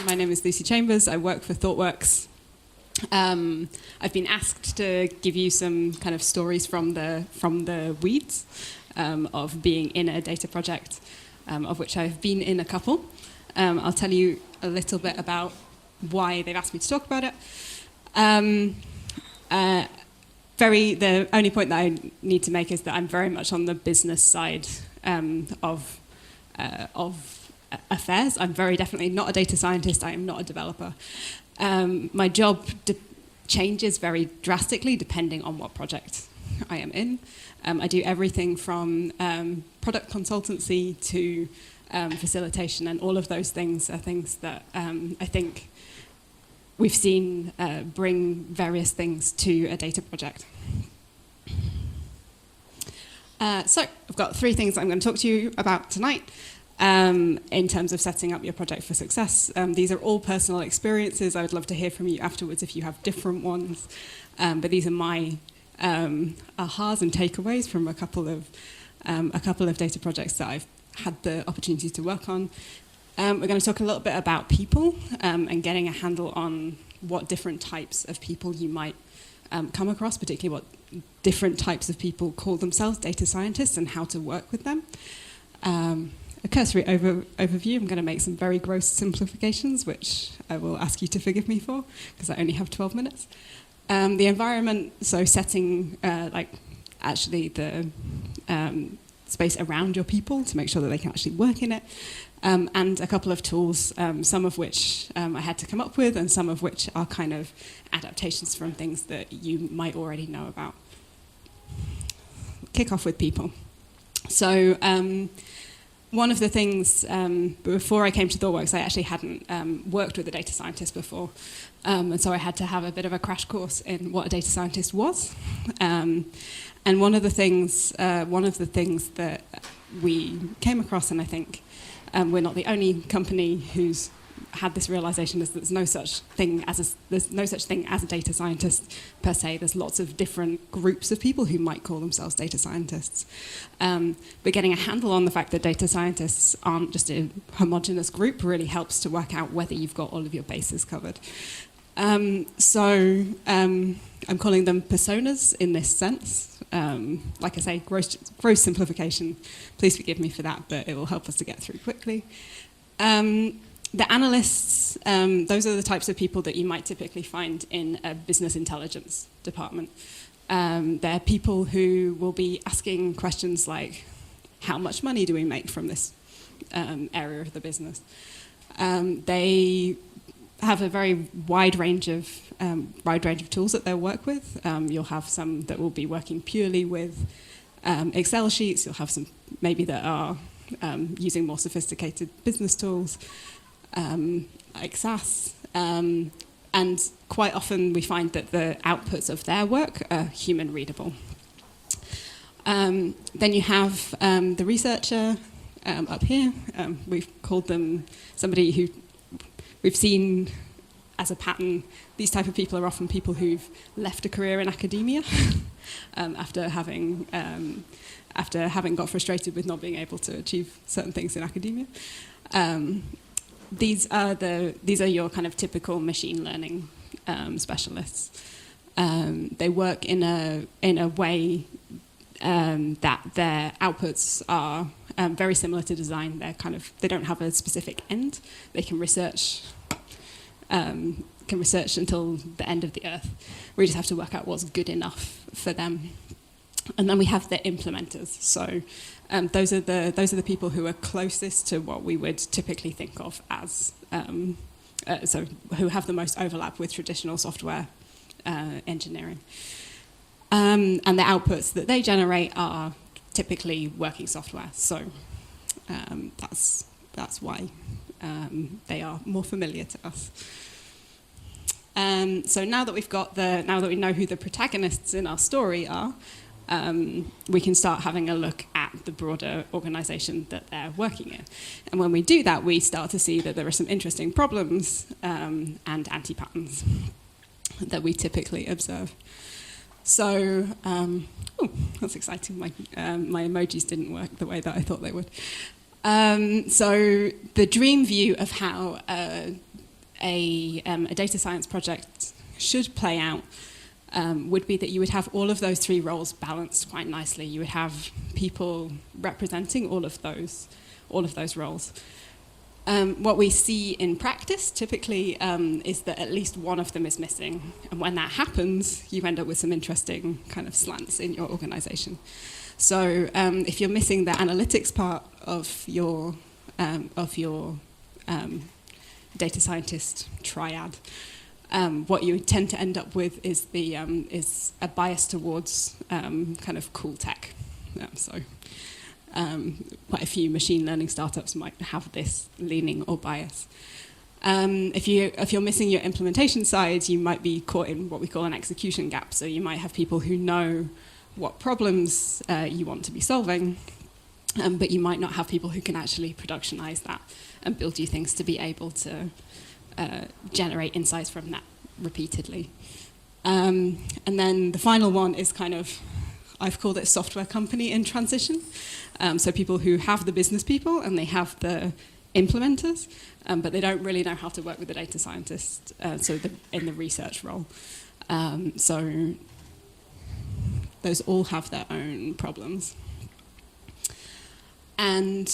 My name is Lucy Chambers. I work for ThoughtWorks. I've been asked to give you some kind of stories from the weeds of being in a data project, of which I've been in a couple. I'll tell you a little bit about why they've asked me to talk about it. The only point that I need to make is that I'm very much on the business side of affairs. I'm very definitely not a data scientist. I am not a developer. My job changes very drastically depending on what project I am in. I do everything from product consultancy to facilitation, and all of those things are things that I think we've seen bring various things to a data project. So I've got 3 things I'm going to talk to you about tonight in terms of setting up your project for success. These are all personal experiences. I would love to hear from you afterwards if you have different ones. But these are my ahas and takeaways from a couple of data projects that I've had the opportunity to work on. We're going to talk a little bit about people and getting a handle on what different types of people you might come across, particularly what different types of people call themselves data scientists and how to work with them. A cursory overview. I'm going to make some very gross simplifications, which I will ask you to forgive me for, because I only have 12 minutes. The environment, so setting actually the space around your people to make sure that they can actually work in it, and a couple of tools, some of which I had to come up with, and some of which are kind of adaptations from things that you might already know about. Kick off with people. So one of the things, before I came to ThoughtWorks, I actually hadn't worked with a data scientist before, and so I had to have a bit of a crash course in what a data scientist was. And one of the things that we came across, and I think we're not the only company who's had this realization, is that there's no such thing as a data scientist per se. There's lots of different groups of people who might call themselves data scientists. But getting a handle on the fact that data scientists aren't just a homogenous group really helps to work out whether you've got all of your bases covered. So I'm calling them personas in this sense. Like I say, gross simplification. Please forgive me for that, but it will help us to get through quickly. The analysts, those are the types of people that you might typically find in a business intelligence department. They're people who will be asking questions like, how much money do we make from this area of the business? They have a very wide range of tools that they'll work with. You'll have some that will be working purely with Excel sheets. You'll have some maybe that are using more sophisticated business tools, like SAS. And quite often we find that the outputs of their work are human readable. Then you have the researcher up here. We've called them somebody who we've seen as a pattern. These type of people are often people who've left a career in academia after having got frustrated with not being able to achieve certain things in academia. These are your kind of typical machine learning specialists. They work in a way that their outputs are very similar to design. They don't have a specific end. They can research until the end of the earth. We just have to work out what's good enough for them. And then we have the implementers. So those are the people who are closest to what we would typically think of as so who have the most overlap with traditional software engineering. And the outputs that they generate are typically working software. So that's why they are more familiar to us. So now that we know who the protagonists in our story are, we can start having a look at the broader organization that they're working in. And when we do that, we start to see that there are some interesting problems and anti-patterns that we typically observe. So, that's exciting. My emojis didn't work the way that I thought they would. So the dream view of how a data science project should play out would be that you would have all of those three roles balanced quite nicely. You would have people representing all of those roles. What we see in practice typically is that at least one of them is missing. And when that happens, you end up with some interesting kind of slants in your organization. So if you're missing the analytics part of your data scientist triad, what you tend to end up with is a bias towards kind of cool tech. Quite a few machine learning startups might have this leaning or bias. If you're missing your implementation side, you might be caught in what we call an execution gap. So you might have people who know what problems you want to be solving, but you might not have people who can actually productionize that and build you things to be able to generate insights from that repeatedly. And then the final one is kind of, I've called it software company in transition. So people who have the business people and they have the implementers, but they don't really know how to work with the data scientist, in the research role. So those all have their own problems. And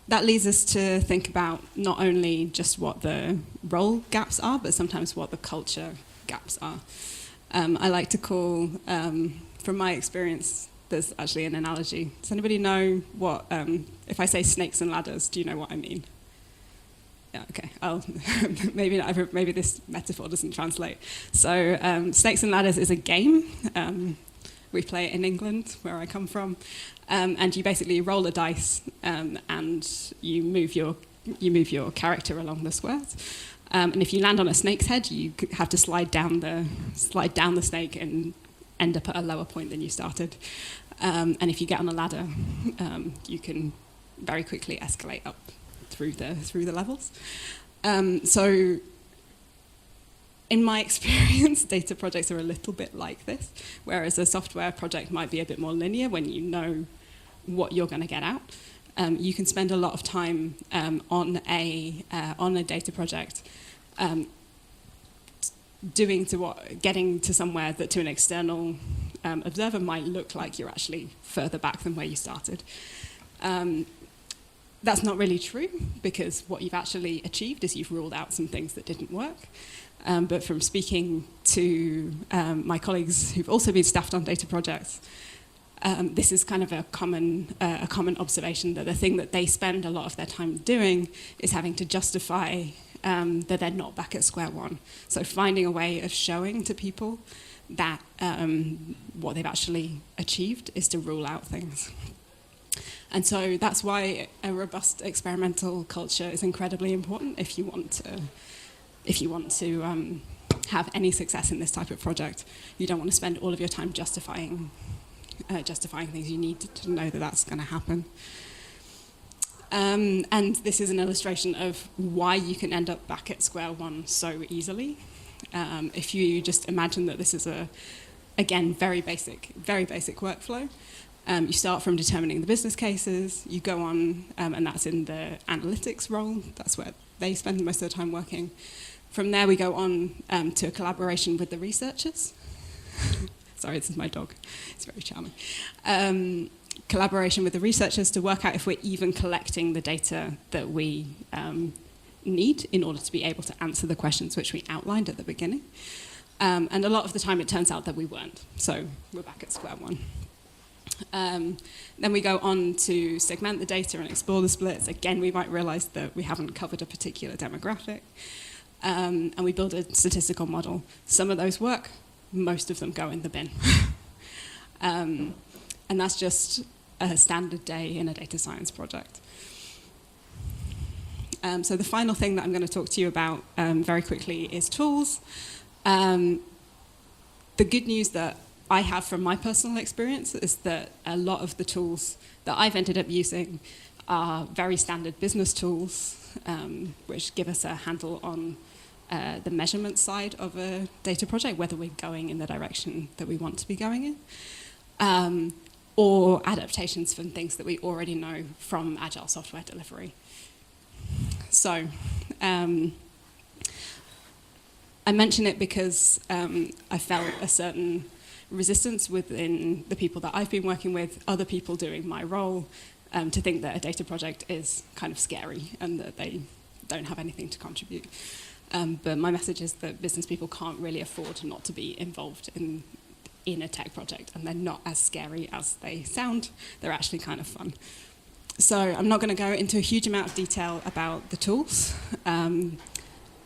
that leads us to think about not only just what the role gaps are, but sometimes what the culture gaps are. I like to call, from my experience, there's actually an analogy. Does anybody know what, if I say snakes and ladders, do you know what I mean? Yeah, okay. Maybe this metaphor doesn't translate. So snakes and ladders is a game. We play it in England, where I come from, and you basically roll a dice and you move your character along the squares. And if you land on a snake's head, you have to slide down the snake and end up at a lower point than you started. And if you get on a ladder, you can very quickly escalate up through the levels. So in my experience, data projects are a little bit like this, whereas a software project might be a bit more linear when you know what you're going to get out. You can spend a lot of time on a data project getting to somewhere that to an external observer might look like you're actually further back than where you started. That's not really true, because what you've actually achieved is you've ruled out some things that didn't work. But from speaking to my colleagues who've also been staffed on data projects, this is kind of a common observation, that the thing that they spend a lot of their time doing is having to justify that they're not back at square one. So finding a way of showing to people that what they've actually achieved is to rule out things. And so that's why a robust experimental culture is incredibly important if you want to have any success in this type of project. You don't want to spend all of your time justifying things. You need to know that that's going to happen. And this is an illustration of why you can end up back at square one so easily. If you just imagine that this is again, very basic workflow. You start from determining the business cases, you go on, and that's in the analytics role, that's where they spend most of the time working. From there we go on to a collaboration with the researchers. Sorry, this is my dog, it's very charming. Collaboration with the researchers to work out if we're even collecting the data that we need in order to be able to answer the questions which we outlined at the beginning. And a lot of the time it turns out that we weren't, so we're back at square one. Then we go on to segment the data and explore the splits. Again, we might realize that we haven't covered a particular demographic. And we build a statistical model. Some of those work, most of them go in the bin. And that's just a standard day in a data science project. So the final thing that I'm going to talk to you about very quickly is tools. The good news that I have from my personal experience is that a lot of the tools that I've ended up using are very standard business tools, which give us a handle on the measurement side of a data project, whether we're going in the direction that we want to be going in, or adaptations from things that we already know from agile software delivery. So I mention it because I felt a certain resistance within the people that I've been working with, other people doing my role, to think that a data project is kind of scary and that they don't have anything to contribute. But my message is that business people can't really afford not to be involved in a tech project, and they're not as scary as they sound. They're actually kind of fun. So I'm not going to go into a huge amount of detail about the tools.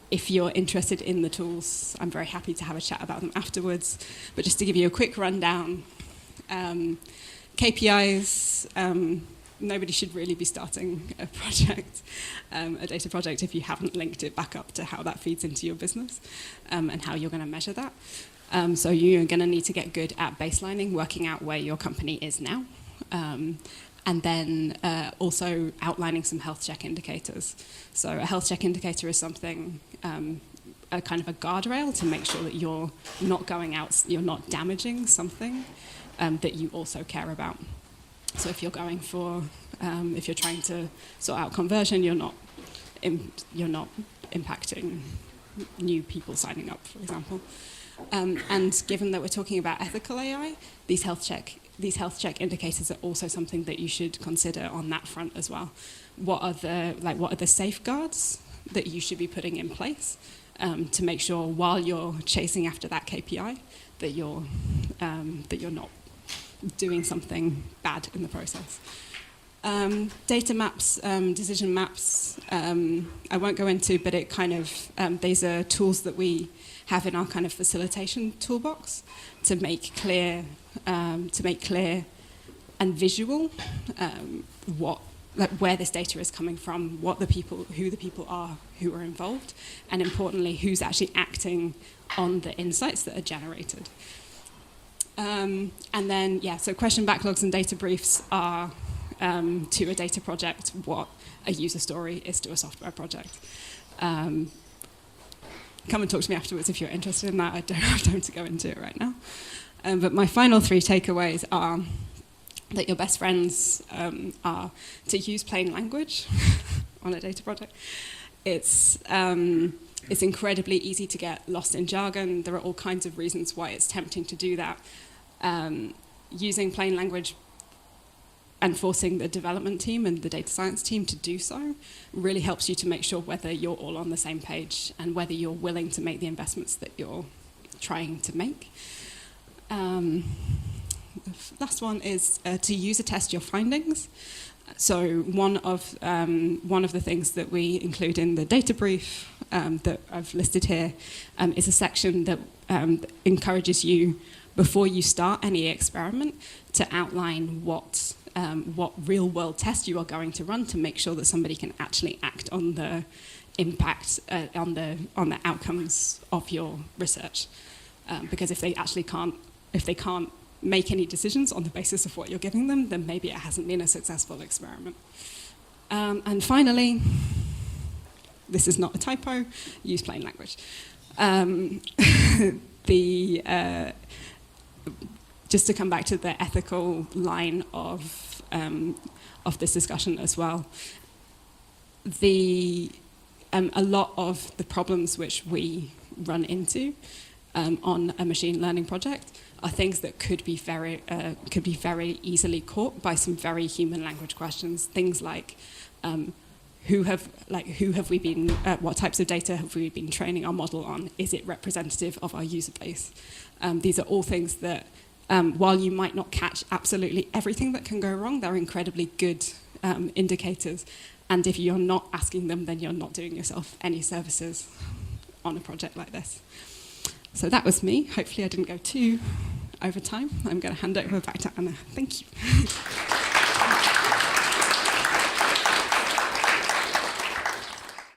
If you're interested in the tools, I'm very happy to have a chat about them afterwards. But just to give you a quick rundown, KPIs, nobody should really be starting a project, a data project, if you haven't linked it back up to how that feeds into your business and how you're going to measure that. So you're going to need to get good at baselining, working out where your company is now. And then also outlining some health check indicators. So a health check indicator is something, a kind of a guardrail to make sure that you're not going out, you're not damaging something that you also care about. So if you're going for, if you're trying to sort out conversion, you're not impacting new people signing up, for example. And given that we're talking about ethical AI, these health check indicators are also something that you should consider on that front as well. What are the safeguards that you should be putting in place to make sure while you're chasing after that KPI that you're not doing something bad in the process. Data maps, decision maps, I won't go into, but it kind of these are tools that we have in our kind of facilitation toolbox to make clear and visual where this data is coming from, who the people are who are involved, and importantly, who's actually acting on the insights that are generated. And then, so question backlogs and data briefs are to a data project what a user story is to a software project. Come and talk to me afterwards if you're interested in that. I don't have time to go into it right now. But my final 3 takeaways are that your best friends are to use plain language on a data project. It's incredibly easy to get lost in jargon. There are all kinds of reasons why it's tempting to do that. Using plain language and forcing the development team and the data science team to do so really helps you to make sure whether you're all on the same page and whether you're willing to make the investments that you're trying to make. The last one is to user test your findings. So one of the things that we include in the data brief that I've listed here is a section that encourages you, before you start any experiment, to outline what real-world test you are going to run to make sure that somebody can actually act on the impact, on the outcomes of your research. Because if they can't make any decisions on the basis of what you're giving them, then maybe it hasn't been a successful experiment. And finally, this is not a typo, use plain language. Just to come back to the ethical line of this discussion as well, a lot of the problems which we run into on a machine learning project are things that could be very easily caught by some very human language questions. Things like what types of data have we been training our model on? Is it representative of our user base? These are all things that, while you might not catch absolutely everything that can go wrong, they're incredibly good indicators. And if you're not asking them, then you're not doing yourself any services on a project like this. So that was me. Hopefully I didn't go too over time. I'm going to hand it over back to Anna. Thank you.